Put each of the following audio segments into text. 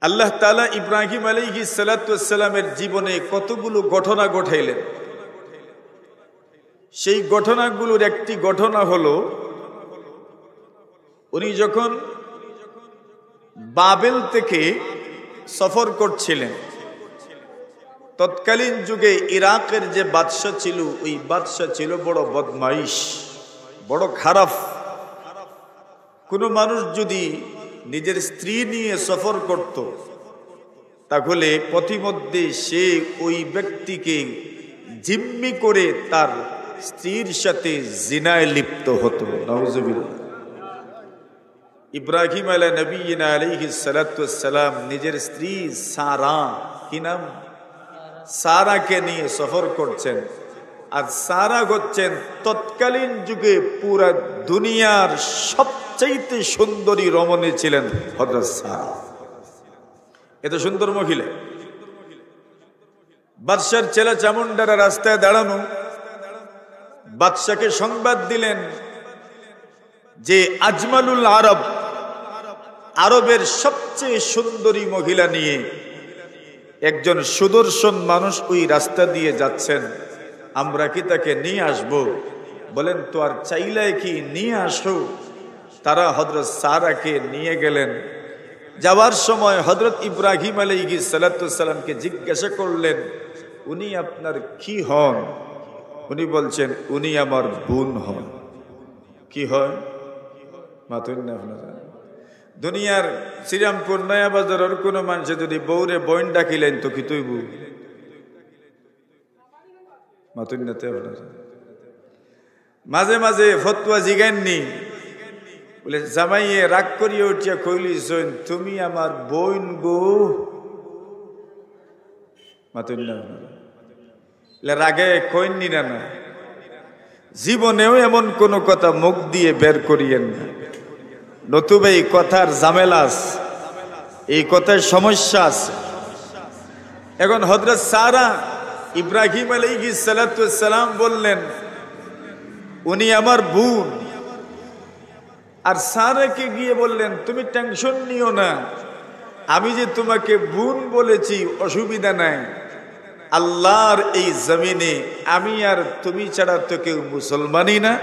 আল্লাহ তাআলা ইব্রাহিম আলাইহিস সালাতু ওয়াস সালামের জীবনে কতগুলো ঘটনা ঘটাইলেন। সেই ঘটনাগুলোর একটি ঘটনা হলো, উনি যখন বাবেল থেকে সফর করছিলেন, তৎকালীন যুগে ইরাকের যে বাদশা ছিল, ওই বাদশা ছিল বড় বদমাইশ, বড় খারাপ। কোনো মানুষ যদি নিজের স্ত্রী নিয়ে সফর করত, তাহলে পথিমধ্যে সে ওই ব্যক্তিকে জিম্মি করে তার স্ত্রীর সাথে জিনায় লিপ্ত হতো। নাউজুবিল্লাহ। ইব্রাহিম আলাইহিস সালাতু ওয়াস সালাম নিজের স্ত্রী সারা, কি নাম, সারাকে নিয়ে সফর করছেন। আর সারা হচ্ছেন তৎকালীন যুগে পুরা দুনিয়ার সবচাইতে সুন্দরী রমণী ছিলেন হযরত সারা। এত সুন্দর মহিলা। বাদশার ছেলে চামুন্ডারা রাস্তায় দাঁড়ানো, বাদশাকে সংবাদ দিলেন যে আজমালুল আরব, আরবের সবচেয়ে সুন্দরী মহিলা নিয়ে একজন সুদর্শন মানুষ ওই রাস্তা দিয়ে যাচ্ছেন, আমরা কি তাকে নিয়ে আসব? বলেন, তো আর চাইলে কি নিয়ে আসো। তারা হযরত সারাকে নিয়ে গেলেন। যাওয়ার সময় হযরত ইব্রাহিম আলাইহিস সালাতু ওয়াস সালামকে জিজ্ঞাসা করলেন, উনি আপনার কি হন? উনি বলছেন, উনি আমার বোন হন। কি হয়? মাতুন না আপনারা দুনিয়ার শ্রীরামপুর নয়া বাজারের কোনো মানুষে যদি বউরে বোন ডাকিলেন, তো কি তুই বউ? মাতুন না আপনারা মাঝে মাঝে ফতোয়া জিগাননি, বলে জামাইয়ে রাগ করিয়ে উঠিয়া কইলিছেন, তুমি আমার বোন গো। মাতুন না আপনারা রাগে কইননি না, জীবনেও এমন কোন কথা মুখ দিয়ে বের করিয়েন না, নতুবা এই কথার ঝামেলা আছে, এই কথার সমস্যা আছে। এখন হযরত সারা ইব্রাহিম আলাইহিস সালাতু ওয়াস সালাম বললেন, উনি আমার বোন। আর সারাকে গিয়ে বললেন, তুমি টেনশন নিও না, আমি যে তোমাকে বোন বলেছি অসুবিধা নাই। আল্লাহর এই জমিনে আমি আর তুমি ছাড়া তো কেউ মুসলমানই না।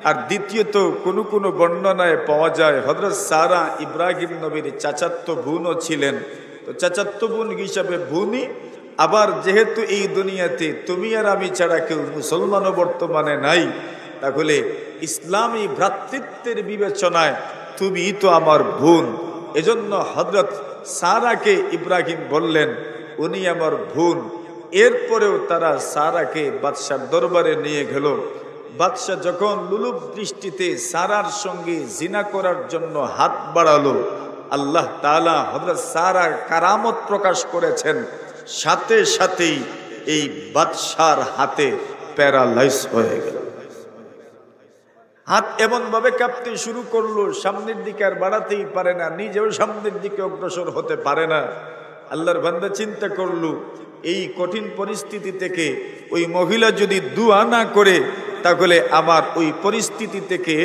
আর দ্বিতীয়ত কোনো কোনো বর্ণনায় পাওয়া যায় হযরত সারা ইব্রাহিম নবীর চাচাতো বোনও ছিলেন। তো চাচাতো বোন হিসাবে বোনই। আবার যেহেতু এই দুনিয়াতে তুমি আর আমি ছাড়া কেউ মুসলমানও বর্তমানে নাই, তাহলে ইসলামী ভ্রাতৃত্বের বিবেচনায় তুমি তো আমার বোন। এজন্য হযরত সারাকে ইব্রাহিম বললেন, উনি আমার বোন। এরপরেও তারা সারাকে বাদশার দরবারে নিয়ে গেল। বাদশা যখন লুলুপ দৃষ্টিতে সারার সঙ্গে জিনা করার জন্য হাত বাড়ালো, আল্লাহ তাআলা হযরত সারার কারামত প্রকাশ করেছেন। সাথে সাথেই এই বাদশার হাতে প্যারালাইজ হয়ে গেল। হাত এমন ভাবে কাঁপতে শুরু করলো, সামনের দিকে আর বাড়াতেই পারে না, নিজেও সামনের দিকে অগ্রসর হতে পারে না। আল্লাহর বান্দা চিন্তা করলো, এই কঠিন পরিস্থিতি থেকে ওই মহিলা যদি দুয়া না করে, তাহলে আমার ওই পরিস্থিতি থেকে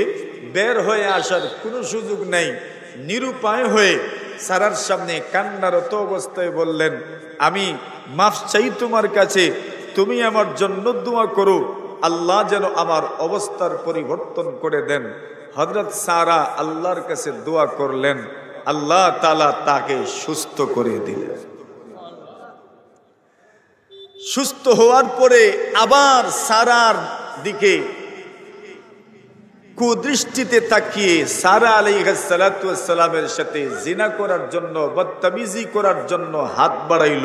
বের হয়ে আসার কোনো সুযোগ নেই। নিরুপায় হয়ে সারার সামনে কান্নারত অবস্থায় বললেন, আমি মাফ চাই তোমার কাছে, তুমি আমার জন্য দোয়া করো, আল্লাহ যেন আমার অবস্থার পরিবর্তন করে দেন। হযরত সারা আল্লাহর কাছে দোয়া করলেন, আল্লাহ তাআলা তাকে সুস্থ করে দিলেন। সুস্থ হওয়ার পরে আবার সারার দিকে কুদৃষ্টিতে তাকিয়ে সারা আলাইহিস সালাতু ওয়াস সালামের সাথে জিনা করার জন্য, বদতমিজি করার জন্য হাত বাড়াইল।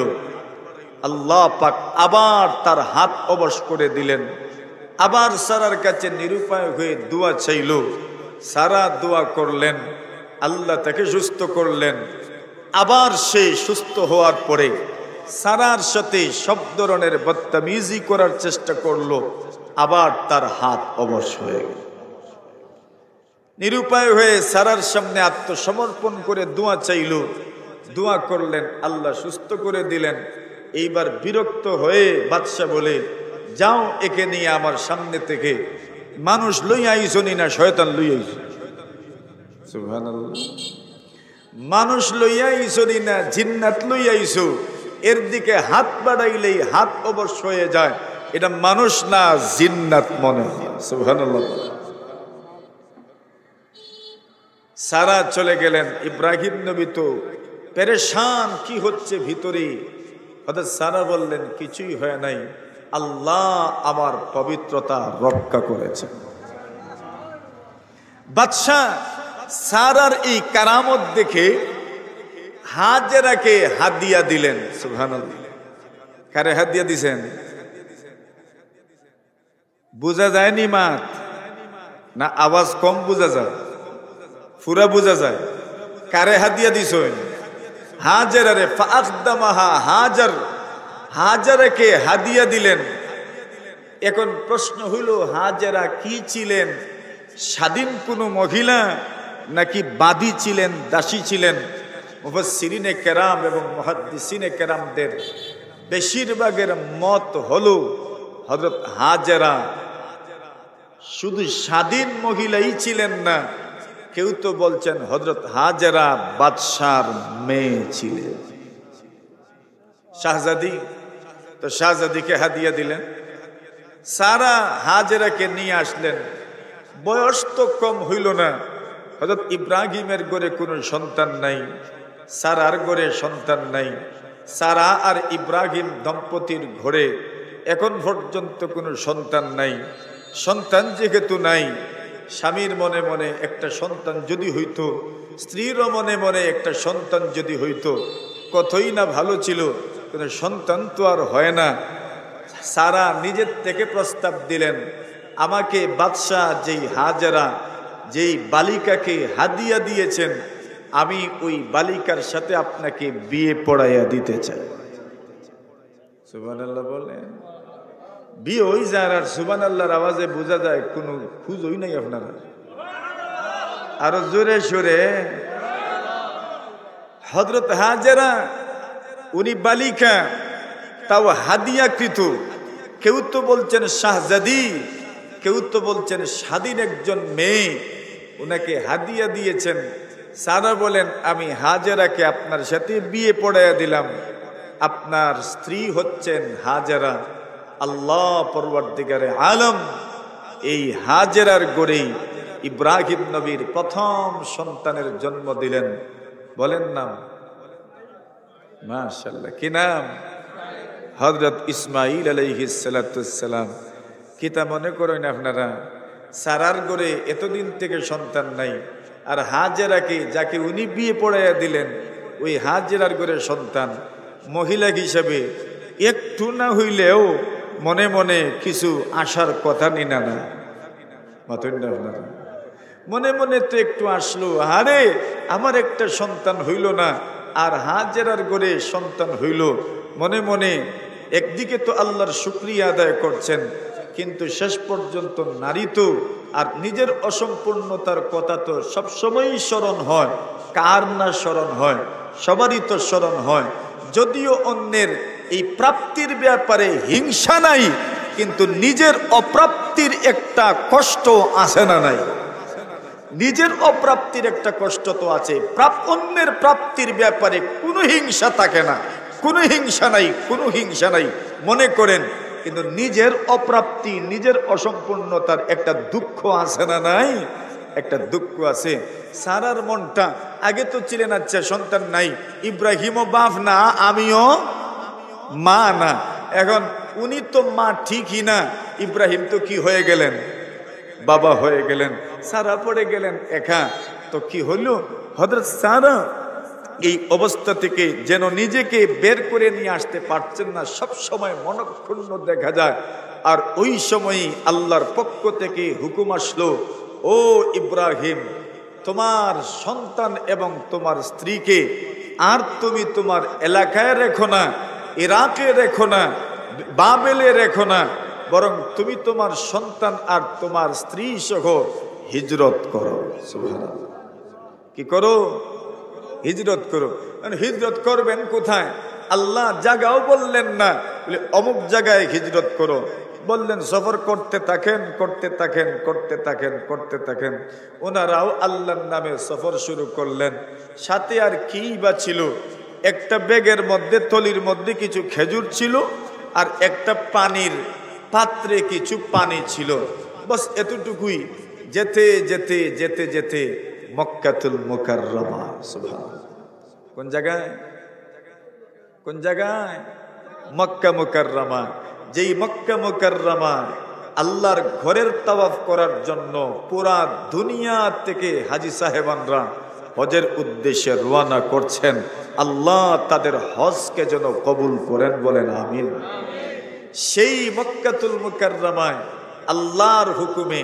আল্লাহ পাক আবার তার হাত অবশ করে দিলেন। আবার সারার কাছে নিরুপায় হয়ে দোয়া চাইল। সারা দোয়া করলেন, আল্লাহ তাকে সুস্থ করলেন। আবার সে সুস্থ হওয়ার পরে সারার সাথে সব ধরনের বদতমিজি করার চেষ্টা করলো। আবার তার হাত অবশ হয়ে গেল। নিরুপায় হয়ে সারার সামনে আত্মসমর্পণ করে দোয়া চাইল। দোয়া করলেন, আল্লাহ সুস্থ করে দিলেন। এইবার বিরক্ত হয়ে বাদশা বলে, যাও একে নিয়ে আমার সামনে থেকে, মানুষ লই আইসনি না শয়তান লই আইস। সুবহানাল্লাহ। মানুষ লইয়া আইসরি না জিন্নাত লইয়া আইসো, এর দিকে হাত বাড়াইলেই হাত অবশ্য হয়ে যায়, এটা মানুষ না জিন্নাত মনে হয়। সুবহানাল্লাহ। সারা চলে গেলেন, ইব্রাহিম নবী তো পেরেশান, কি হচ্ছে ভিতরে। হযরত সারা বললেন, কিছুই হয় নাই, আল্লাহ আমার পবিত্রতা রক্ষা করেছেন। বাদশাহ সারার এই কারামত দেখে হাজেরাকে হাদিয়া দিলেন। সুবহানাল্লাহ। কারে হাদিয়া দিছেন? বুঝা যায়নি মাত না আওয়াজ কম বুঝা যায়? পুরা বুঝা যায়। কারে হাদিয়া দিছেন? হাজেরারে। ফাআকদামাহা, হাজেরাকে হাদিয়া দিলেন। এখন প্রশ্ন হইল, হাজেরা কি ছিলেন? স্বাধীন কোনো মহিলা নাকি বাদী ছিলেন, দাসী ছিলেন? মুফাসসিরিনে কেরাম এবং মুহাদ্দিসিনে কেরামদের বেশিরভাগের মত হলো হযরত হাজেরা শুধু স্বাধীন মহিলাই ছিলেন না, কেউ তো বলছেন হযরত হাজেরা বাদশার মেয়ে ছিলেন, শাহজাদি। তো শাহজাদিকে হাদিয়া দিলেন। সারা হাজেরাকে নিয়ে আসলেন। বয়স তো কম হইল না। হযরত ইব্রাহিমের ঘরে কোনো সন্তান নাই, সারার ঘরে সন্তান নাই। সারা আর ইব্রাহিম দম্পতির ঘরে এখন পর্যন্ত কোনো সন্তান নাই। সন্তান যেহেতু নাই, স্বামীর মনে মনে একটা সন্তান যদি হইতো, স্ত্রীরও মনে মনে একটা সন্তান যদি হইতো, কতই না ভালো ছিল। কোনো সন্তান তো আর হয় না। সারা নিজের থেকে প্রস্তাব দিলেন, আমাকে বাদশাহ যেই হাজেরা যেই বালিকাকে হাদিয়া দিয়েছেন, আমি ওই বালিকার সাথে আপনাকে বিয়ে পড়াইয়া দিতে চাই। সুবহানাল্লাহ বলেন। বিয়ে হই যায়, আর সুবহানাল্লাহর আওয়াজে বোঝা যায় কোনো খুঁজই নাই আপনারা। আরো জোরে সোরে। হযরত হাজেরা উনি বালিকা, তাও হাদিয়াকৃত। কেউ তো বলছেন শাহজাদি, কেউ তো বলছেন স্বাধীন একজন মেয়ে, উনাকে হাদিয়া দিয়েছেন। সারা বলেন, আমি হাজেরাকে আপনার সাথে বিয়ে পড়াইয়া দিলাম। আপনার স্ত্রী হচ্ছেন হাজেরা। আল্লাহ পরওয়ারদিগারে আলম এই হাজেরার গড়েই ইব্রাহিম নবীর প্রথম সন্তানের জন্ম দিলেন। বলেন নাম? মাশাআল্লাহ। কি নাম? হযরত ইসমাঈল আলাইহিস সালাতুস সালাম। কিতা মনে করেন আপনারা, সারার ঘরে এতদিন থেকে সন্তান নাই, আর হাজেরাকে যাকে উনি বিয়ে পড়াইয়া দিলেন, ওই হাজেরার ঘরে সন্তান। মহিলা হিসাবে একটু না হইলেও মনে মনে কিছু আশার কথা নিনা না মাতেন না আপনারা? মনে মনে তো একটু আসলো, আরে আমার একটা সন্তান হইল না, আর হাজেরার ঘরে সন্তান হইল। মনে মনে একদিকে তো আল্লাহর শুকরিয়া আদায় করছেন, কিন্তু শেষ পর্যন্ত নারী তো আর নিজের অসম্পূর্ণতার কথা তো সবসময়ই স্মরণ হয়। কার না স্মরণ হয়? সবারই তো স্মরণ হয়। যদিও অন্যের এই প্রাপ্তির ব্যাপারে হিংসা নাই, কিন্তু নিজের অপ্রাপ্তির একটা কষ্ট আছে না নাই? নিজের অপ্রাপ্তির একটা কষ্ট তো আছে। অন্যের প্রাপ্তির ব্যাপারে কোনো হিংসা থাকে না, কোনো হিংসা নাই, কোনো হিংসা নাই মনে করেন, কিন্তু নিজের অপ্রাপ্তি, নিজের অসম্পূর্ণতার একটা দুঃখ আছে না নাই? একটা দুঃখ আছে। সারার মনটা আগে তো ছিলেন, আচ্ছা সন্তান নাই, ইব্রাহিমও বাপ না, আমিও মা না। এখন উনি তো মা ঠিকই না, ইব্রাহিম তো কি হয়ে গেলেন? বাবা হয়ে গেলেন। সারা পড়ে গেলেন একা। তো কি হলো, হযরত সারা এই অবস্থা থেকে যেন নিজেকে বের করে নিয়ে আসতে পারছেন না, সব সময় মনক্ষুণ্ণ দেখা যায়। আর ওই সময়ই আল্লাহর পক্ষ থেকে হুকুম আসলো, ও ইব্রাহিম, তোমার সন্তান এবং তোমার স্ত্রীকে আর তুমি তোমার এলাকায় রেখো না, ইরাকে রেখো না, বাবেলে রেখো না, বরং তুমি তোমার সন্তান আর তোমার স্ত্রী সহ হিজরত করো। সুবহানাল্লাহ। কি করো? হিজরত করো। হিজরত করবেন কোথায়? আল্লাহ জায়গাও বললেন না, বলে অমুক জায়গায় হিজরত করো। বললেন সফর করতে থাকেন করতে থাকেন করতে থাকেন করতে থাকেন। ওনারাও আল্লাহর নামে সফর শুরু করলেন। সাথে আর কি বা ছিল, একটা ব্যাগের মধ্যে থলির মধ্যে কিছু খেজুর ছিল আর একটা পানির পাত্রে কিছু পানি ছিল, বাস এতটুকুই। যেতে যেতে যেতে যেতে মক্কাতুল মুকাররমা, সুবহানাল্লাহ, কোন জায়গায়, কোন জায়গায়? মক্কা মুকাররমা। যেই মক্কা মুকাররমা আল্লাহর ঘরের তাওয়াফ করার জন্য পুরা দুনিয়া থেকে হাজী সাহেবানরা হজের উদ্দেশ্যে রওনা করছেন। আল্লাহ তাদের হজকে যেন কবুল করেন, বলেন আমিন। সেই মক্কাতুল মুকাররমায় আল্লাহর হুকুমে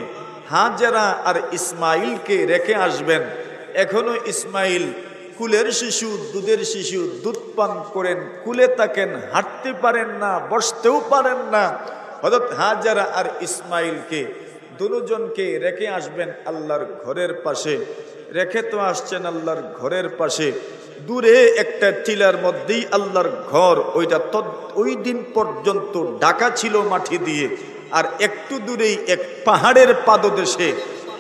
হাজেরা আর ইসমাইলকে রেখে আসবেন। এখনো ইসমাইল কুলের শিশু, দুধের শিশু, দুধ পান করেন, কুলে থাকেন, হাঁটতে পারেন না, বসতেও পারেন না। হযরত হাজেরা আর ইসমাইলকে দুজনকে রেখে আসবেন আল্লাহর ঘরের পাশে। রেখে তো আসছেন আল্লাহর ঘরের পাশে, দূরে একটা টিলার মধ্যেই আল্লাহর ঘর। ওইটা ওই দিন পর্যন্ত ঢাকা ছিল মাটি দিয়ে। আর একটু দূরেই এক পাহাড়ের পাদদেশে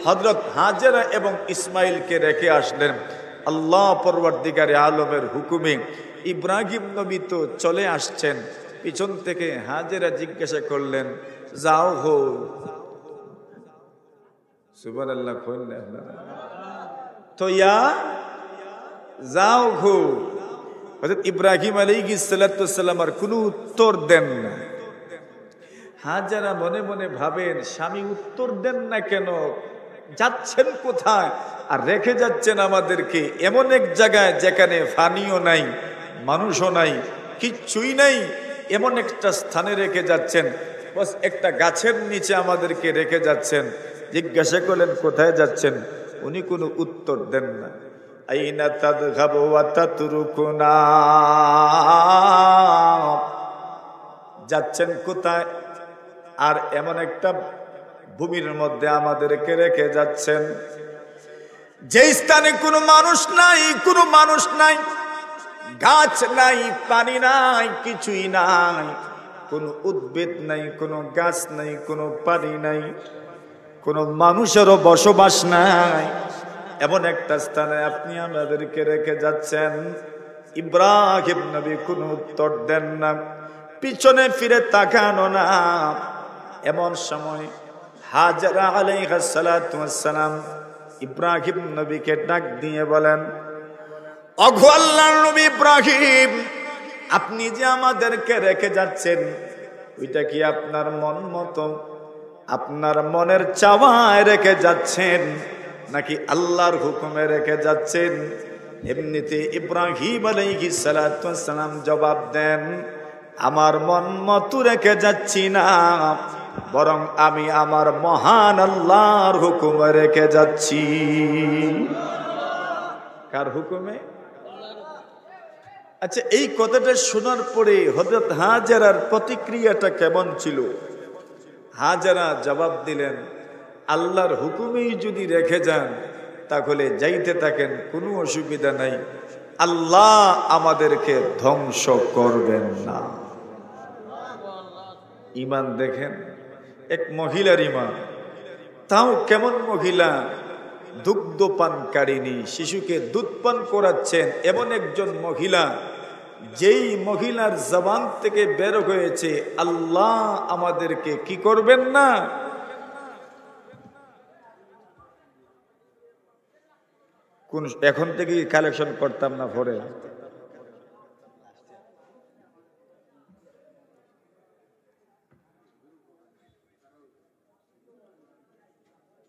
হযরত হাজেরা এবং ইসমাইলকে রেখে আসলেন। আল্লাহ পরওয়ারদিগারে আলমের হুকুমে ইব্রাহিম নবী তো চলে আসছেন। পিছন থেকে হাজেরা জিজ্ঞাসা করলেন, যাও হো, সুবহানাল্লাহ, তো ইয়া যাও হো। হযরত ইব্রাহিম আলাইহিস সালাতু ওয়াস সালাম আর কোনো উত্তর দেন না। হাজেরা মনে মনে ভাবেন, স্বামী উত্তর দেন না কেন, যাচ্ছেন কোথায়, আর রেখে যাচ্ছেন আমাদেরকে এমন এক জায়গায় যেখানে পানিও নাই, মানুষও নাই, কিচ্ছুই নাই, এমন একটা স্থানে রেখে যাচ্ছেন। বাস একটা গাছের নিচে আমাদেরকে রেখে যাচ্ছেন। জিজ্ঞাসা করলেন কোথায় যাচ্ছেন, উনি কোনো উত্তর দেন না। আইনা তাযহাবু ওয়া তাতরুকুনা, যাচ্ছেন কোথায়, আর এমন একটা ভূমির মধ্যে আমাদেরকে রেখে যাচ্ছেন যে স্থানে কোনো মানুষ নাই, কোনো মানুষ নাই, গাছ নাই, পানি নাই, কিছুই নাই, কোনো উদ্ভিদ নাই, কোনো গাছ নাই, কোনো পানি নাই, কোনো মানুষেরও বসবাস নাই, এমন একটা স্থানে আপনি আমাদেরকে রেখে যাচ্ছেন। ইব্রাহিম নবী কোনো উত্তর দেন না, পিছনে ফিরে তাকানো না। এমন সময় হাজেরা আলাইহিস সালাতু ওয়াস সালাম ইব্রাহিম নবীকে ডাক দিয়ে বলেন, ওগো আল্লাহর নবী ইব্রাহিম, আপনি যে আমাদেরকে রেখে যাচ্ছেন, ওইটা কি আপনার মন মতো, আপনার মনের চাওয়ায় রেখে যাচ্ছেন, নাকি আল্লাহর হুকুমে রেখে যাচ্ছেন? এমনিতে ইব্রাহিম আলাইহিস সালাতু ওয়াস সালাম জবাব দেন, আমার মন মতো রেখে যাচ্ছি না, বরং আমি আমার মহান আল্লাহর হুকুমে রেখে যাচ্ছি। কার হুকুমে? আচ্ছা, এই কথাটা শোনার পরে হযরত হাজেরার প্রতিক্রিয়াটা কেমন ছিল? হাজেরা জবাব দিলেন, আল্লাহর হুকুমেই যদি রেখে যান তাহলে যাইতে থাকেন, কোনো অসুবিধা নাই, আল্লাহ আমাদেরকে ধ্বংস করবেন না। ঈমান দেখেন, এক মহিলার ঈমান, তাও কেমন মহিলা, দুগ্ধ পানকারিনী, শিশুকে দুধ পান করাচ্ছেন এমন একজন মহিলা, যেই মহিলার জবান থেকে বের হয়েছে আল্লাহ আমাদেরকে কি করবেন না। কোন এখন থেকে কালেকশন করতাম না পরে।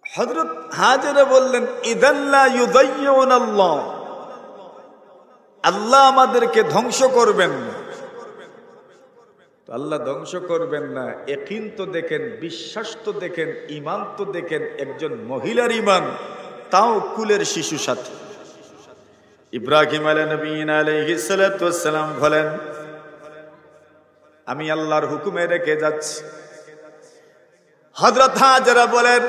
হযরত হাজেরা বললেন, ইদাল্লা ইউযায়্যুনাল্লাহ, আল্লাহ আমাদেরকে ধ্বংস করবেন না। তো আল্লাহ ধ্বংস করবেন না, ইয়াকিন তো দেখেন, বিশ্বাস তো দেখেন, ঈমান তো দেখেন, একজন মহিলার ঈমান, তাও কুলের শিশু সাথে। ইব্রাহিম আলাইহিস সালাতু ওয়াস সালাম বলেন, আমি আল্লাহর হুকুমে রেখে যাচ্ছি। হযরত হাজেরা বলেন,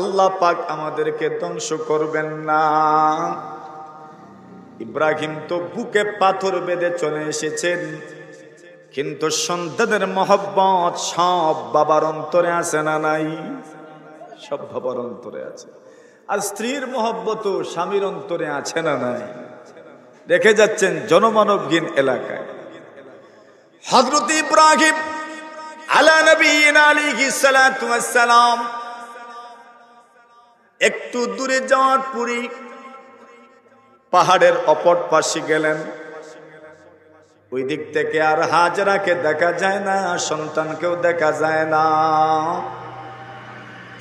আল্লাহ পাক আমাদেরকে ধ্বংস করবেন না। ইব্রাহিম তো বুকে পাথর বেঁধে চলে এসেছেন, কিন্তু সন্তানের মহব্বত সব বাবার অন্তরে আছে না নাই? সব বাবার অন্তরে আছে। আর স্ত্রীর মহব্বত স্বামীর অন্তরে আছে না নাই? দেখে যাচ্ছেন জনমানবহীন এলাকায় হযরত ইব্রাহিম আলা নবিয়িনা আলাইহিস সালাতু ওয়াস সালাম একটু দূরে যাওয়ার পরে পাহাড়ের অপর পাশে গেলেন। ওই দিক থেকে আর হাজরাকে দেখা যায় না, সন্তানকেও দেখা যায় না।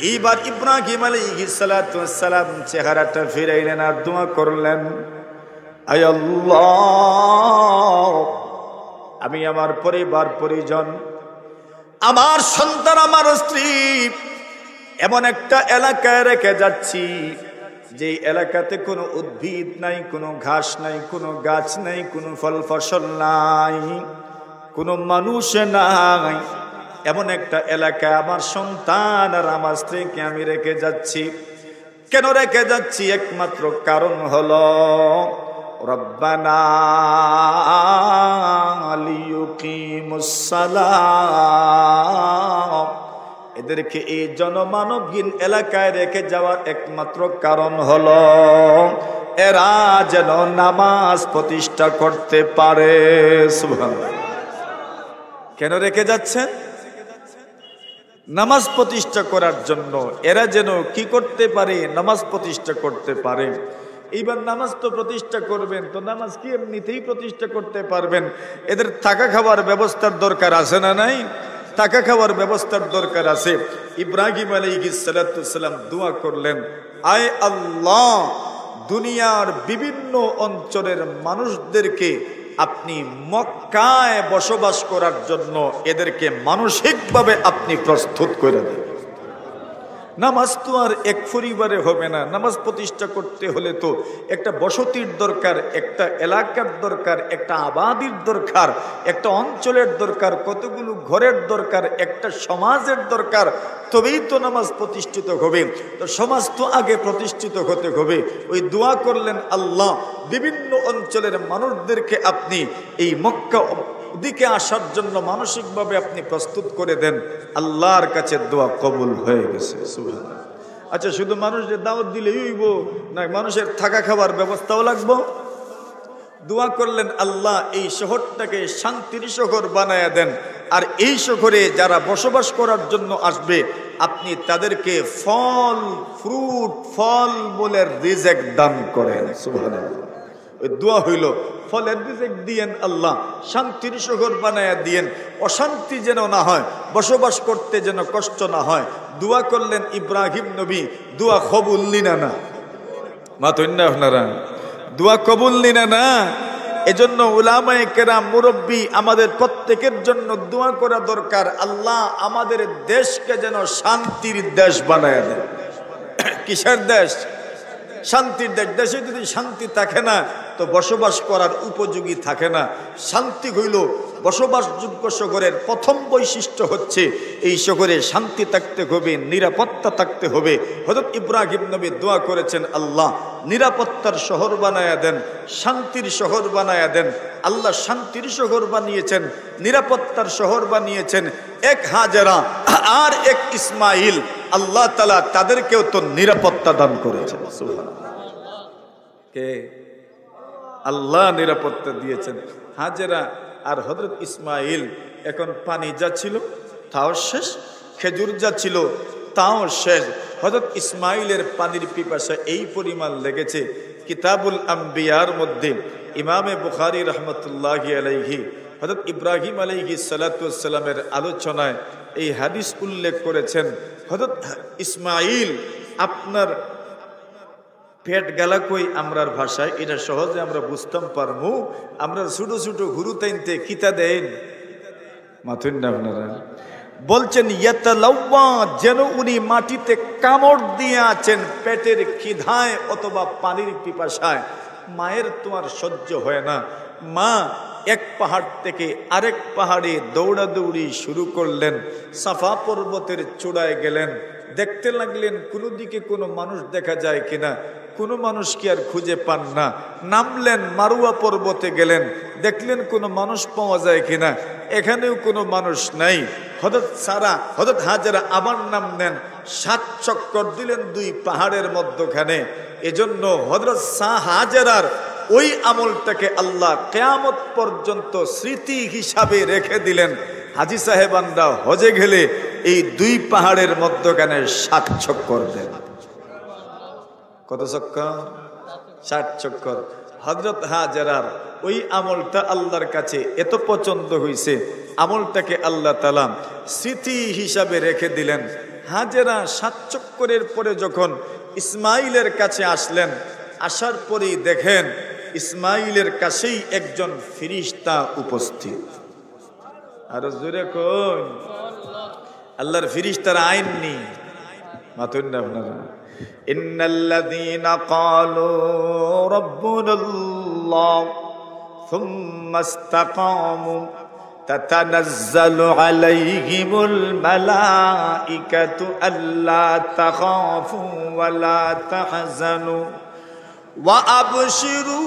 এইবার ইব্রাহিম আলাইহিস সালাতু ওয়াস সালাম চেহারাটা ফিরাইলেন আর দোয়া করলেন, আয় আল্লাহ, আমি আমার পরিবার পরিজন, আমার সন্তান, আমার স্ত্রী এমন একটা এলাকায় রেখে যাচ্ছি যে এলাকাতে কোনো উদ্ভিদ নাই, কোনো ঘাস নাই, কোনো গাছ নাই, কোনো ফল ফসল নাই, কোনো মানুষ নাই। এমন একটা এলাকায় আমার সন্তান আর আমার স্ত্রীকে আমি রেখে যাচ্ছি। কেন রেখে যাচ্ছি? একমাত্র কারণ হলো রব্বানা লিয়ুকিমুস সালাহ। এদেরকে এই জনমানবহীন এলাকায় রেখে যাওয়ার একমাত্র কারণ হলো এরা যেন নামাজ প্রতিষ্ঠা করতে পারে। সুবহানাল্লাহ। কেন রেখে যাচ্ছেন? নামাজ প্রতিষ্ঠা করার জন্য। এরা যেন কি করতে পারে? নামাজ প্রতিষ্ঠা করতে পারে। এইবার নামাজ তো প্রতিষ্ঠা করবেন, তো নামাজ কি এমনিতেই প্রতিষ্ঠা করতে পারবেন? এদের থাকা খাওয়ার ব্যবস্থার দরকার আছে না নাই? থাকা খাওয়ার ব্যবস্থার দরকার আছে। ইব্রাহিম আলাইহিস সালাতু ওয়াস সালাম দোয়া করলেন, আয় আল্লাহ, দুনিয়ার বিভিন্ন অঞ্চলের মানুষদেরকে আপনি মক্কায় বসবাস করার জন্য এদেরকে মানসিকভাবে আপনি প্রস্তুত করে দেন। নামাজ তো আর এক পরিবারে হবে না। নামাজ প্রতিষ্ঠা করতে হলে তো একটা বসতির দরকার, একটা এলাকার দরকার, একটা আবাদির দরকার, একটা অঞ্চলের দরকার, কতগুলো ঘরের দরকার, একটা সমাজের দরকার, তবেই তো নামাজ প্রতিষ্ঠিত হবে। তো সমাজ তো আগে প্রতিষ্ঠিত হতে হবে। ওই দোয়া করলেন, আল্লাহ, বিভিন্ন অঞ্চলের মানুষদেরকে আপনি এই মক্কা দিকে আসার জন্য মানসিকভাবে আপনি প্রস্তুত করে দেন। আল্লাহর কাছে দোয়া কবুল হয়ে গেছে। সুবহানাল্লাহ। আচ্ছা, শুধু মানুষের দাওয়াত দিলেই হইব না? মানুষের থাকা খাওয়ার ব্যবস্থাও লাগবে। দোয়া করলেন, আল্লাহ, এই শহরটাকে শান্তির শহর বানায়া দেন, আর এই শহরে যারা বসবাস করার জন্য আসবে আপনি তাদেরকে ফল মূলের রিজিক দান করেন। সুবহানাল্লাহ। ওই দোয়া হইল, ফলের রিজিক দিয়েন আল্লাহ, শান্তির শহর বানায়া দিয়েন, অশান্তি যেন না হয়, বসবাস করতে যেন কষ্ট না হয়। দোয়া করলেন ইব্রাহিম নবী। দোয়া কবুল নিনা না? মাতন্না আপনারা দোয়া কবুল নিনা না? এজন্য উলামায়ে কেরাম, মুরব্বী, আমাদের প্রত্যেকের জন্য দোয়া করা দরকার, আল্লাহ আমাদের দেশকে যেন শান্তির দেশ বানায়া দেন। কিসের দেশ? শান্তির দেশ। দেশে যদি শান্তি থাকে না তো বসবাস করার উপযোগী থাকে না। শান্তি হইল বসবাসযোগ্য শহরের প্রথম বৈশিষ্ট্য হচ্ছে এই শহরে শান্তি থাকতে হবে, নিরাপত্তা থাকতে হবে। হযরত ইব্রাহিম নবী দোয়া করেছেন, আল্লাহ নিরাপত্তার শহর বানায়া দেন, শান্তির শহর বানায়া দেন। আল্লাহ শান্তির শহর বানিয়েছেন, নিরাপত্তার শহর বানিয়েছেন। এক হাজেরা আর এক ইসমাইল, আল্লাহ তাআলা তাদেরকেও তো নিরাপত্তা দান করেছেন। সুবহানাল্লাহ। কে? আল্লাহ নিরাপত্তা দিয়েছেন। হাজেরা আর হযরত ইসমাইল, এখন পানি যাচ্ছিল তাও শেষ, খেজুর যাচ্ছিল তাও শেষ। হযরত ইসমাইলের পানির পিপাসা এই পরিমাণ লেগেছে, কিতাবুল আম্বিয়ার মধ্যে ইমামে বুখারী রাহমাতুল্লাহি আলাইহি হযরত ইব্রাহিম আলাইহিস সালাতু ওয়াস সালামের আলোচনায় এই হাদিস উল্লেখ করেছেন। হযরত ইসমাইল, আপনার পেট গেলা কই আমরার ভাষায়, এটা সহজে আমরা বুঝতাম পারমু। আমরা ছোট ছোট গুরু তাইনতে কিতা দেন মাথুন না আপনারা। বলছেন ইয়াতালাওয়া, যেন উনি মাটিতে কামড় দিয়ে আছেন পেটের খিদায় অথবা পানির পিপাসায়। মায়ের তোমার সহ্য হয় না, মা এক পাহাড় থেকে আরেক পাহাড়ে দৌড়াদৌড়ি শুরু করলেন। সাফা পর্বতের চূড়ায় গেলেন, দেখতে লাগলেন কোনো দিকে কোনো মানুষ দেখা যায় কিনা। কোনো মানুষ কি আর খুঁজে পান না। নামলেন, মারুয়া পর্বতে গেলেন, দেখলেন কোনো মানুষ পাওয়া যায় কিনা। এখানেও কোনো মানুষ নাই। হযরত হাজেরা আবার নামলেন, 7 চক্কর দিলেন 2 পাহাড়ের মধ্যখানে। এজন্য হযরত হাজেরার ওই আমলটাকে আল্লাহ কিয়ামত পর্যন্ত স্মৃতি হিসাবে রেখে দিলেন। হাজী সাহেবানরা হজে গেলে এই 2 পাহাড়ের মধ্যখানে 7 চক্কর দেন। কত চক্কর? 7 চক্কর। হযরত হাজেরার ওই আমলটা আল্লাহর কাছে এত পছন্দ হয়েছে, আমলটাকে আল্লাহ তাআলা স্মৃতি হিসাবে রেখে দিলেন। হাজেরা 7 চক্করের পরে যখন ইসমাইলের কাছে আসলেন, আসার পরেই দেখেন ইসমাইলের কাছেই একজন ফেরেশতা উপস্থিত। আর জোরে কোন আল্লাহর ফেরেশতার আইন নেই, মাতুন না আপনারা। ইন্নাল্লাযীনা ক্বালু রাব্বুনাল্লাহ সুম্মা ইসতাকামু তাতানাজ্জালু আলাইহিমুল মালাইকাতু আল্লা তাখাফু ওয়া লা তাহজানু ওয়া আবশিরু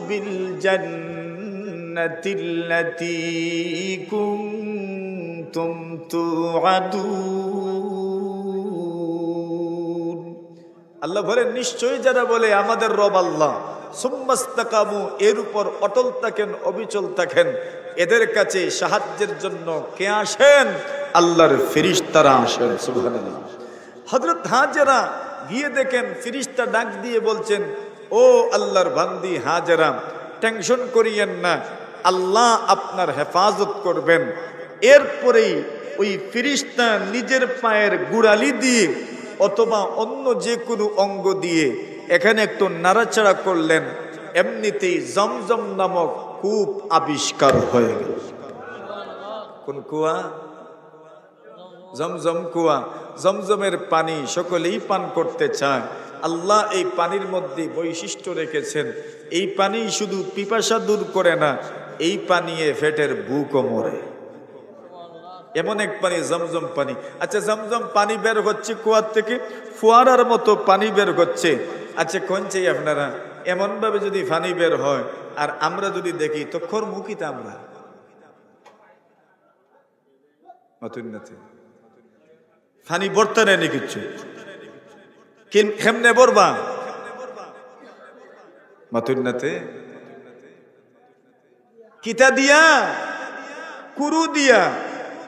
বিল জান্নাতিল্লাতী কুনতুম তুআদুন। আল্লাহ বলেন, নিশ্চয়ই যারা বলে আমাদের রব আল্লাহ, সুম্মা ইসতাকামু, এর উপর অটল থাকেন, অবিচল থাকেন, এদের কাছে সাহায্যের জন্য কে আসেন? আল্লাহর ফেরেশতারা আসেন। সুবহানাল্লাহ। হযরত হাজেরা গিয়ে দেখেন ফেরেশতা ডাক দিয়ে বলছেন, ও আল্লাহর বান্দি হাজেরা, টেনশন করিয়েন না, আল্লাহ আপনার হেফাজত করবেন। এরপরেই ওই ফেরেশতা নিজের পায়ের গোড়ালি দিয়ে অথবা অন্য যে কোনো অঙ্গ দিয়ে এখানে একটু নাড়াচাড়া করলেন, এমনিতেই জমজম নামক কূপ আবিষ্কার হয়ে গেল। কোন কুয়া? জমজম কুয়া। জমজমের পানি সকলেই পান করতে চায়। আল্লাহ এই পানির মধ্যে বৈশিষ্ট্য রেখেছেন, এই পানি শুধু পিপাসা দূর করে না, এই পানি পেটের ভুকও মরে, এমন এক পানি জমজম পানি। আচ্ছা, জমজম পানি বের হচ্ছে কুয়ার থেকে, ফোয়ারার মতো পানি বের হচ্ছে। আচ্ছা, কোন চাই আপনারা? এমন ভাবে যদি পানি বের হয় আর আমরা যদি দেখি তো খরমুখিত আমরা পানি বর্তা নেই কিচ্ছু, কেমনে বরবা মাতুন্নাতে কিতা দিয়া?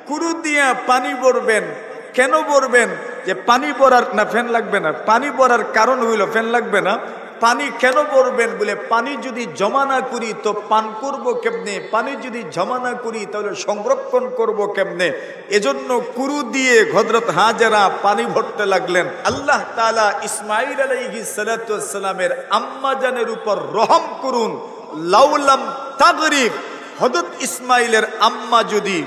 কুরু দিয়া পানি ভরবেন। কেন ভরবেন? যে পানি ভরার না ফ্যান লাগবে না। পানি ভরার কারণ হইল ফ্যান লাগবে না। পানি কেন ভরবেন? বলে পানি যদি জমা না করি তো পান করব কেমনে? পানি যদি জমা না করি তাহলে সংরক্ষণ করব কেমনে? এজন্য কুরু দিয়ে হযরত হাজেরা পানি ভরতে লাগলেন। আল্লাহ তাআলা ইসমাঈল আলাইহিস সালাতু ওয়াস সালামের আম্মা জানের উপর রহম করুন। লাউলাম তাগরিব, হযরত ইসমাঈলের আম্মা যদি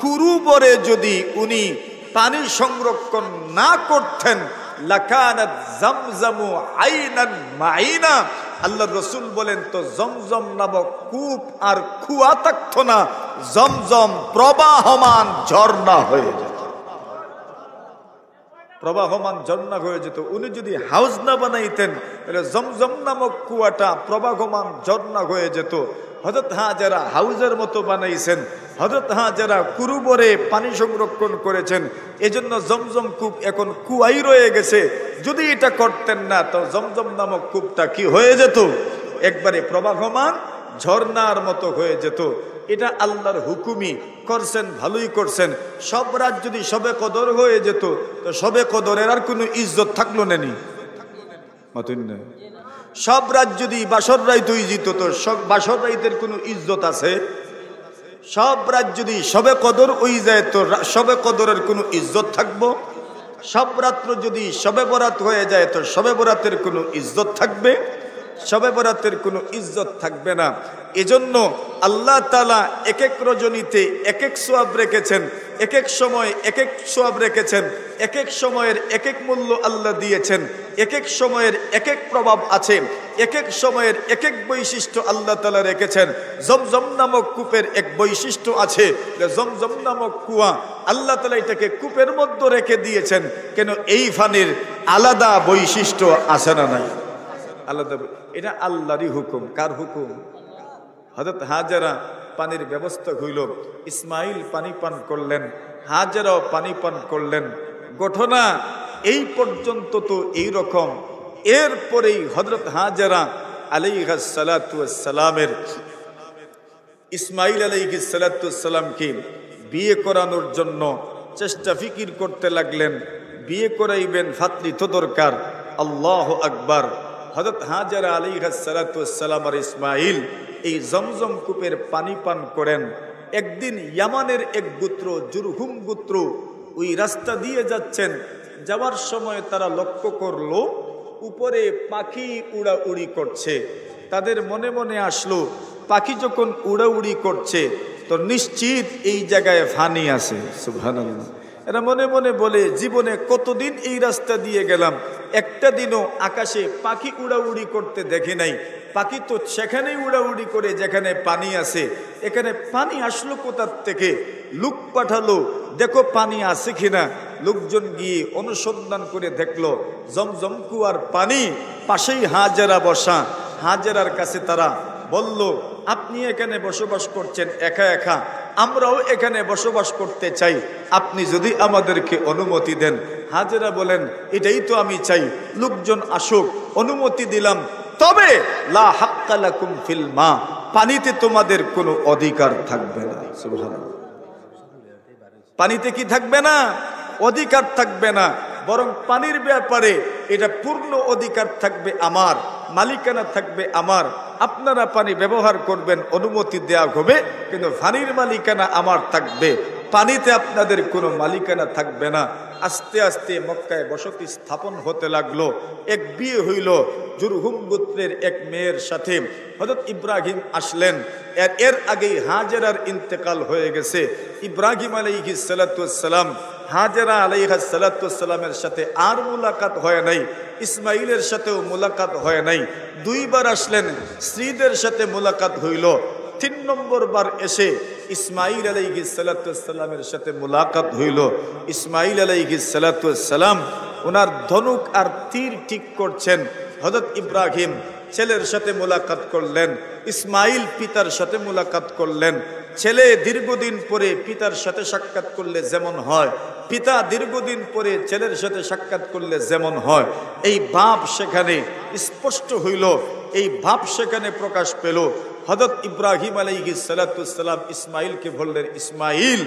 কুরু ভরে যদি উনি পানি সংরক্ষণ না করতেন, লাকানাত জামজামু আইনান মাইনা, আল্লাহর রাসূল বলেন তো জমজম নামক কূপ আর কুয়া থাকতো না, জমজম প্রবাহমান ঝর্ণা হয়ে যেত। প্রবাহমান ঝর্ণা হয়ে যেত। উনি যদি হাউস না বানাইতেন তাহলে জমজম নামক কুয়াটা প্রবাহমান ঝর্ণা হয়ে যেত। হযরত হাজেরা হাউজের মতো বানাইছেন, হযরত হাজেরা কুরু ভরে পানি সংরক্ষণ করেছেন। এজন্য জমজম কূপ এখন কুয়াই রয়ে গেছে। যদি এটা করতেন না তো জমজম নামক কূপটা কি হয়ে যেত? একবারে প্রবাহমান ঝর্ণার মতো হয়ে যেত। এটা আল্লাহর হুকুমই করছেন, ভালোই করছেন। সব রাত যদি সবে কদর হয়ে যেত তো সবে কদরের আর কোনো ইজ্জত থাকলো না। সব রাত যদি বাসর রাত হয়ে যেত তো সব বাসর রাতের কোনো ইজ্জত আছে? সব রাত যদি সবে কদর হয়ে যায় তো সবে কদরের কোনো ইজ্জত থাকবো? সব রাত্র যদি সবে বরাত হয়ে যায় তো সবে বরাতের কোনো ইজ্জত থাকবে? সবে বরাতের কোনো ইজ্জত থাকবে না। এজন্য আল্লাহ তাআলা এক এক রজনীতে এক এক সওয়াব রেখেছেন, এক এক সময় এক এক সওয়াব রেখেছেন, এক এক সময়ের এক এক মূল্য আল্লাহ দিয়েছেন, এক এক সময়ের এক এক প্রভাব আছে, এক এক সময়ের এক এক বৈশিষ্ট্য আল্লাহ তাআলা রেখেছেন। জমজম নামক কূপের এক বৈশিষ্ট্য আছে, জমজম নামক কুয়া আল্লাহ তাআলা এটাকে কূপের মধ্যে রেখে দিয়েছেন কেন? এই পানির আলাদা বৈশিষ্ট্য আছে না নাই? আলাদা, এটা আল্লাহরই হুকুম। কার হুকুম? হযরত হাজেরা পানির ব্যবস্থা হইল, ইসমাইল পানি পান করলেন, হাজেরাও পানি পান করলেন। ঘটনা এই পর্যন্ত তো এই রকম। এরপরেই হযরত হাজেরা আলাইহিস সালাতু ওয়াস সালামের ইসমাইল আলাইহিস সালাতু ওয়াস সালামকে বিয়ে করানোর জন্য চেষ্টা ফিকির করতে লাগলেন। বিয়ে করাইবেন, ভাতৃ তো দরকার। আল্লাহু আকবার। হযরত হাজেরা আলাইহিস সালাতু ওয়াস সালাম আর ইসমাইল এই জমজম কূপের পানি পান করেন। একদিন ইয়ামানের এক গোত্র, জুরহুম গোত্র, ওই রাস্তা দিয়ে যাচ্ছেন। যাওয়ার সময় তারা লক্ষ্য করলো উপরে পাখি উড়াউড়ি করছে। তাদের মনে মনে আসলো পাখি যখন উড়াউড়ি করছে তো নিশ্চিত এই জায়গায় পানি আছে। সুবহানাল্লাহ। এরা মনে মনে বলে, জীবনে কতদিন এই রাস্তা দিয়ে গেলাম, একটা দিনও আকাশে পাখি উড়াউড়ি করতে দেখি নাই। পাখি তো সেখানেই উড়াউড়ি করে যেখানে পানি আছে, এখানে পানি আসলো কোথার থেকে? লোক পাঠালো, দেখো পানি আছে কিনা। লোকজন গিয়ে অনুসন্ধান করে দেখলো জমজম কুয়ার পানি, পাশেই হাজেরা বসা। হাজেরার কাছে তারা বলল, আপনি এখানে বসবাস করছেন একা একা, আমরাও এখানে বসবাস করতে চাই, আপনি যদি আমাদেরকে অনুমতি দেন। হাজেরা বলেন, এটাই তো আমি চাই, লোকজন আসুক, অনুমতি দিলাম, তবে লা হাক্কা লাকুম ফিল মা, পানিতে তোমাদের কোনো অধিকার থাকবে না। সুবহানাল্লাহ। পানিতে কি থাকবে না? অধিকার থাকবে না, বরং পানির ব্যাপারে এটা পূর্ণ অধিকার থাকবে আমার, মালিকানা থাকবে আমার। আপনারা পানি ব্যবহার করবেন, অনুমতি দেওয়া হবে, কিন্তু পানির মালিকানা আমার থাকবে, পানিতে আপনাদের কোনো মালিকানা থাকবে না। আস্তে আস্তে মক্কায় বসতি স্থাপন হতে লাগলো। এক বিয়ে হইল জুরহুম গোত্রের এক মেয়ের সাথে। হযরত ইব্রাহিম আসলেন। এর আগেই হাজেরার ইন্তেকাল হয়ে গেছে। ইব্রাহিম আলাইহিস সালাতু ওয়াস সালাম হাজেরা আলাইহিস সালাতু ওয়াস সালামের সাথে আর মুলাকাত হয় নাই, ইসমাইলের সাথেও মুলাকাত হয় নাই। দুইবার আসলেন, স্ত্রীদের সাথে মুলাকাত হইল। ৩ নম্বর বার এসে ইসমাইল আলাইহিস সালাতু ওয়াস সালামের সাথে মুলাকাত হইল। ইসমাইল আলাইহিস সালাতু ওয়াস সালাম ওনার ধনুক আর তীর ঠিক করছেন। হযরত ইব্রাহিম ছেলের সাথে মুলাকাত করলেন, ইসমাইল পিতার সাথে মুলাকাত করলেন। ছেলে দীর্ঘদিন পরে পিতার সাথে সাক্ষাৎ করলে যেমন হয়, পিতা দীর্ঘদিন পরে ছেলের সাথে সাক্ষাৎ করলে যেমন হয়, এই ভাব সেখানে স্পষ্ট হইল, এই ভাব সেখানে প্রকাশ পেল। হযরত ইব্রাহিম আলাইহিস সালাতু ওয়াস সালাম ইসমাইলকে বললেন, ইসমাইল,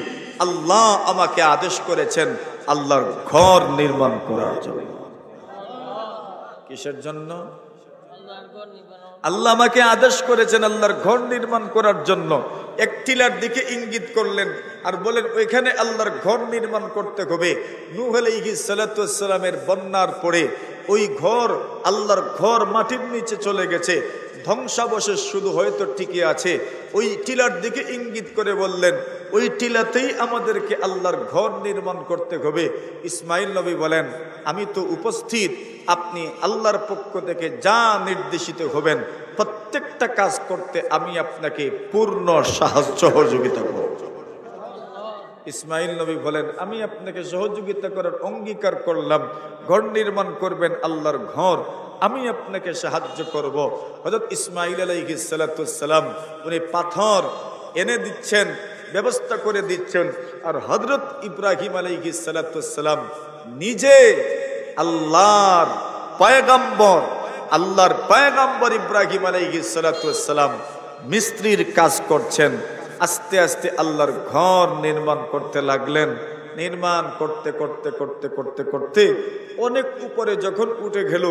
আল্লাহ আমাকে আদেশ করেছেন আল্লাহর ঘর নির্মাণ করার জন্য। কিসের জন্য? আল্লাহ আমাকে আদেশ করেছেন আল্লাহর ঘর নির্মাণ করার জন্য। এক টিলার দিকে ইঙ্গিত করলেন আর বলেন, ওইখানে আল্লাহর ঘর নির্মাণ করতে হবে। নূহ আলাইহিস সালাতু ওয়াস সালামের বন্যার পরে ওই ঘর, আল্লাহর ঘর মাটির নিচে চলে গেছে, ধ্বংসাবশেষ শুধু হয়তো টিকে আছে। ওই টিলার দিকে ইঙ্গিত করে বললেন, ওই টিলাতেই আমাদেরকে আল্লাহর ঘর নির্মাণ করতে হবে। ইসমাইল নবী বলেন, আমি তো উপস্থিত, আপনি আল্লাহর পক্ষ থেকে যা নির্দেশিত হবেন প্রত্যেকটা কাজ করতে আমি আপনাকে পূর্ণ সাহায্য সহযোগিতা করব। ইসমাইল নবী বলেন, আমি আপনাকে সহযোগিতা করার অঙ্গীকার করলাম, ঘর নির্মাণ করবেন আল্লাহর ঘর, আমি আপনাকে সাহায্য করব। হযরত ইসমাইল আলাইহিস সালাতু ওয়াস সালাম উনি পাথর এনে দিচ্ছেন, ব্যবস্থা করে দিচ্ছেন, আর হযরত ইব্রাহিম আলাইহিস সালাতু ওয়াস সালাম নিজে আল্লাহর পয়গম্বর ইব্রাহিম আলাইহিস সালাতু ওয়াস সালাম মিস্ত্রির কাজ করছেন। আস্তে আস্তে আল্লাহর ঘর নির্মাণ করতে লাগলেন। নির্মাণ করতে করতে করতে করতে করতে অনেক উপরে যখন উঠে গেল,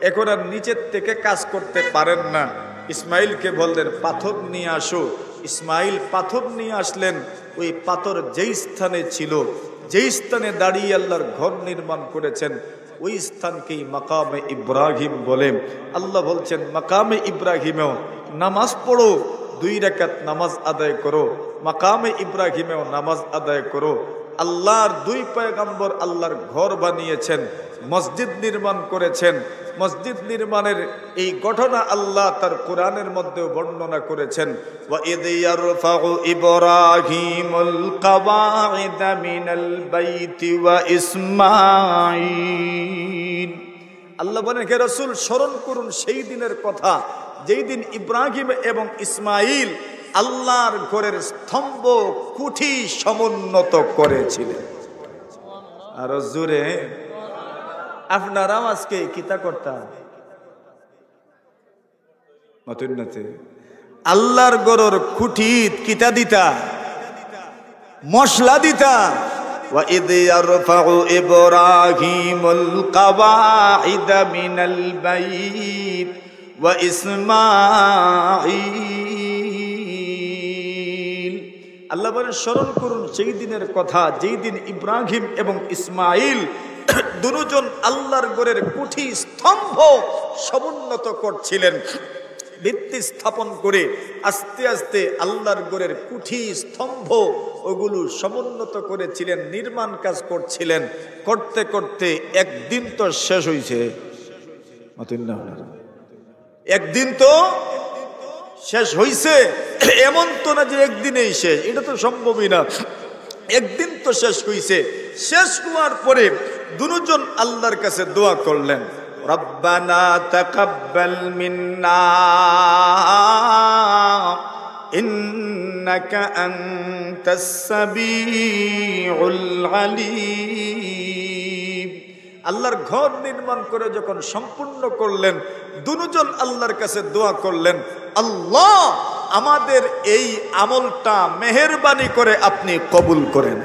এখন আর নিচের থেকে কাজ করতে পারেন না। ইসমাইলকে বললেন, পাথর নিয়ে আসো। ইসমাইল পাথর নিয়ে আসলেন। ওই পাথর যেই স্থানে ছিল, যেই স্থানে দাঁড়িয়ে আল্লাহর ঘর নির্মাণ করেছেন, ওই স্থানকেই মাকামে ইব্রাহিম বলে। আল্লাহ বলছেন, মাকামে ইব্রাহিমেও নামাজ পড়ো, 2 রাকাত নামাজ আদায় করো, মাকামে ইব্রাহিমেও নামাজ আদায় করো। আল্লাহর দুই পয়গম্বর আল্লাহর ঘর বানিয়েছেন, মসজিদ নির্মাণ করেছেন। মসজিদ নির্মাণের এই ঘটনা আল্লাহ তার কোরআনের মধ্যে বর্ণনা করেছেন। ওয়া ইয ইয়ারফাউ ইব্রাহিমুল কাওয়াইদা মিনাল বাইতি ওয়া ইসমাঈল। আল্লাহ বলেন, হে রাসূল, স্মরণ করুন সেই দিনের কথা যেই দিন ইব্রাহিম এবং ইসমাঈল আল্লাহর ঘরের স্তম্ভ কুঠি সমুন্নত করেছিলেন। আর জোরে আপনারাও আজকে কিতা করতাম মতুন্নতে আল্লাহর ঘরের খুঁটিত কিতা দিতা, মশলা দিতা। ওয়া ইয ইয়ারফাউ ইব্রাহিমুল কাওয়াইদা মিনাল বাইত ওয়া ইসমাঈল। আল্লাহ বলেন, স্মরণ করুন সেই দিনের কথা যেই দিন ইব্রাহিম এবং ইসমাঈল দুজন আল্লাহর ঘরের কুঠি স্তম্ভ সমুন্নত করছিলেন। ভিত্তি স্থাপন করে আস্তে আস্তে আল্লাহর ঘরের কুঠি স্তম্ভ ওগুলো সমুন্নত করেছিলেন, নির্মাণ কাজ করছিলেন। করতে করতে একদিন তো শেষ হয়েছে, একদিন তো শেষ হয়েছে, এমন তো না যে একদিনেই শেষ, এটা তো সম্ভবই না। একদিন তো শেষ হয়েছে। শেষ হওয়ার পরে দুজন আল্লাহর কাছে দোয়া করলেন, রব্বানা তাকাব্বাল মিন্না ইন্নাকা আনতাস সামিউল আলিম। আল্লাহর ঘর নির্মাণ করে যখন সম্পূর্ণ করলেন, দুজন আল্লাহর কাছে দোয়া করলেন, আল্লাহ আমাদের এই আমলটা মেহেরবানি করে আপনি কবুল করেন।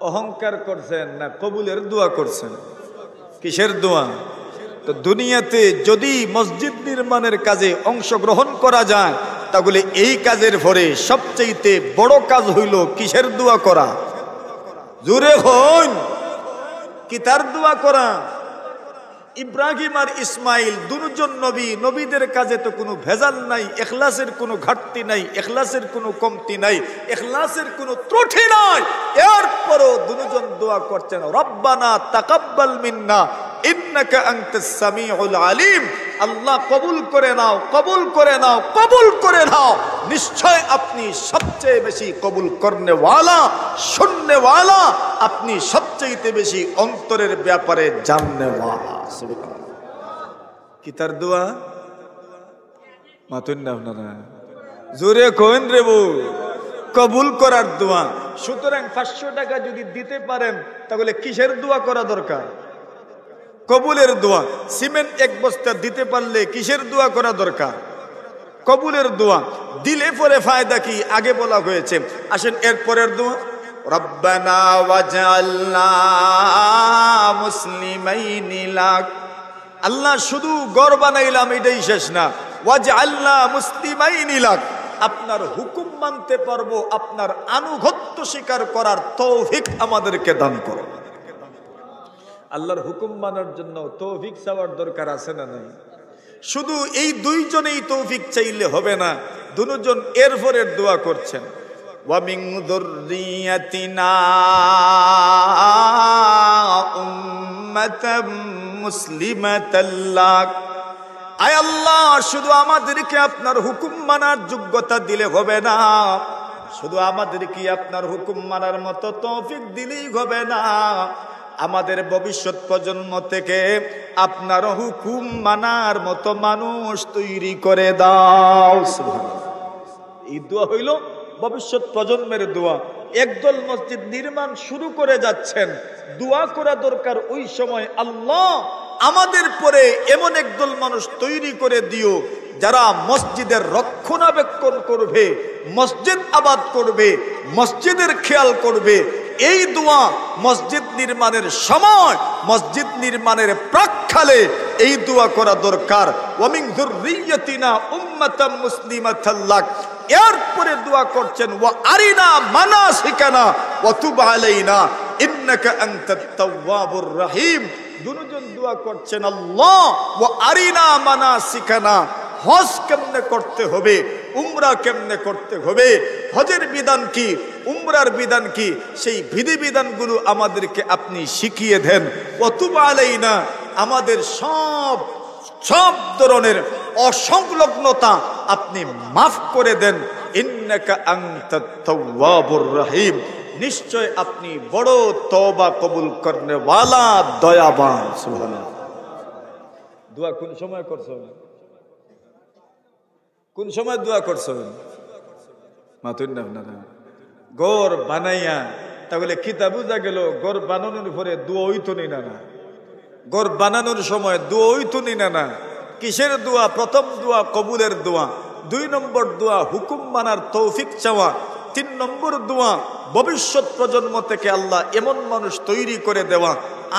অহংকার করছেন না কবুলের দোয়া করছেন? কিসের দোয়া? তো দুনিয়াতে যদি মসজিদ নির্মাণের কাজে অংশগ্রহণ করা যায়, তাহলে এই কাজের পরে সবচেয়ে বড় কাজ হইল কিসের দোয়া করা? জোরে হন, কিতার দোয়া করা? ইব্রাহিম আর ইসমাইল দুজন নবী, নবীদের কাজে তো কোনো ভেজাল নাই, ইখলাসের কোনো ঘাটতি নাই, ইখলাসের কোনো কমতি নাই, ইখলাসের কোনো ত্রুটি নাই। এরপরও দুজন দোয়া করছেন, রব্বানা তাকাব্বাল মিন্না ইন্নাকা আনতাস সামিউল আলিম। আল্লাহ কবুল করে নাও, কবুল করে নাও, কবুল করে নাও। নিশ্চয় আপনি সবচেয়ে বেশি কবুল করনে ওয়ালা, শুননে ওয়ালা, আপনি সবচেয়ে বেশি অন্তরের ব্যাপারে জাননে ওয়ালা। কি তার দোয়া? মাতুন না আপনারা জোরে কোন রে বউ, কবুল করার দোয়া। সুতরাং 500 টাকা যদি দিতে পারেন, তাহলে কিসের দোয়া করা দরকার? কবুলের দোয়া। সিমেন্ট 1 বস্তা দিতে পারলে কিসের দোয়া করা দরকার? কবুলের দোয়া। দিলে পরে ফায়দা কি? আগে বলা হয়েছে। আসেন এরপরের দোয়া, রব্বানা ওয়াজআলনা মুসলিমাইনি লাক। আল্লাহ শুধু ঘর বানাইলাম এটাই শেষ না, ওয়াজআলনা মুসলিমাইনি লাক, আপনার হুকুম মানতে পারবো, আপনার আনুগত্য স্বীকার করার তৌফিক আমাদেরকে দান করো। আল্লাহর হুকুম মানার জন্য তৌফিক চাওয়ার দরকার আছে না নাই? শুধু এই দুইজনেই তৌফিক চাইলে হবে না, দুজন এরপরের দোয়া করছেন, ওয়া মিন যুররিয়াতিনা উম্মাতাম মুসলিমাতাল লাক। আয় আল্লাহ, শুধু আমাদেরকে আপনার হুকুম মানার যোগ্যতা দিলে হবে না, শুধু আমাদেরকে আপনার হুকুম মানার মতো তৌফিক দিলেই হবে না, আমাদের ভবিষ্যৎ প্রজন্ম থেকে আপনার হুকুম মানার মতো মানুষ তৈরি করে দাও। এই দোয়া হইল ভবিষ্যৎ প্রজন্মের দোয়া। একদল মসজিদ নির্মাণ শুরু করে যাচ্ছেন, দোয়া করা দরকার ওই সময়, আল্লাহ আমাদের পরে এমন একদল মানুষ তৈরি করে দিও যারা মসজিদের রক্ষণাবেক্ষণ করবে, মসজিদ আবাদ করবে, মসজিদের খেয়াল করবে। এই দোয়া মসজিদ নির্মাণের সময়, মসজিদ নির্মাণের প্রাক্কালে এই দোয়া করা দরকার, ওয়া মিন যুররিয়াতিনা উম্মাতাম মুসলিমাতাল লাক। এরপরে দোয়া করছেন, ওয়া আরিনা মানাসিকানা ওয়া তুব আলাইনা ইন্নাকা আনতাত তাওয়াবুর রহিম। দুজন দোয়া করছেন, আল্লাহ ওয়া আরিনা মানাসিকানা, হজ কেমনে করতে হবে, উমরা কেমনে করতে হবে, হজের বিধান কি, উমরার বিধান কি, সেই বিধিবিধানগুলো আমাদেরকে আপনি শিখিয়ে দেন। ওয়াতুব আলাইনা, আমাদের সব ধরনের অসংলগ্নতা আপনি মাফ করে দেন। ইন্নাকা আনতাত তাওয়াবুর রহিম, নিশ্চয় আপনি বড় তওবা কবুল করনেওয়ালা দয়াবান। সুবহানাল্লাহ। দোয়া কোন সময় করছেন? কোন সময় দোয়া করছেন? মাতুন না আপনারা ঘর বানাইয়া, তাহলে কিতাব বুঝা গেল ঘর বানানোর পরে দোয়া হইতো নি না। ঘর বানানোর সময় দোয়া হইতো নি না। কিসের দোয়া? প্রথম দোয়া কবুলের দোয়া, 2 নম্বর দোয়া হুকুম মানার তৌফিক চাওয়া, 3 নম্বর দোয়া ভবিষ্যৎ প্রজন্ম থেকে আল্লাহ এমন মানুষ তৈরি করে দেওয়া।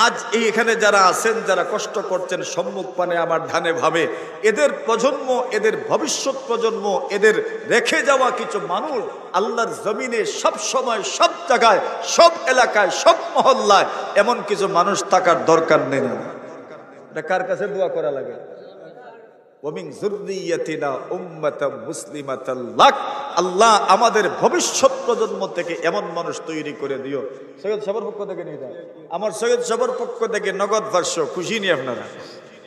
আজ এখানে যারা আছেন, যারা কষ্ট করছেন, সম্মুখ পানে আমার ধানে ভাবে, এদের প্রজন্ম, এদের ভবিষ্যৎ প্রজন্ম, এদের রেখে যাওয়া কিছু মানুষ আল্লাহর জমিনে সব সময়, সব জায়গায়, সব এলাকায়, সব মহল্লায় এমন কিছু মানুষ থাকার দরকার নেই না। এটা কার কাছে দোয়া করা লাগে? ওমিন যুররিয়াতিনা উম্মাতাম মুসলিমাতাল লাক, আল্লাহ আমাদের ভবিষ্যৎ প্রজন্ম থেকে এমন মানুষ তৈরি করে দিও। সৈয়দ সাহেবের পক্ষ থেকে নিয়ে যাও, আমার সৈয়দ সাহেবের পক্ষ থেকে নগদ 500, খুশি নি আপনারা?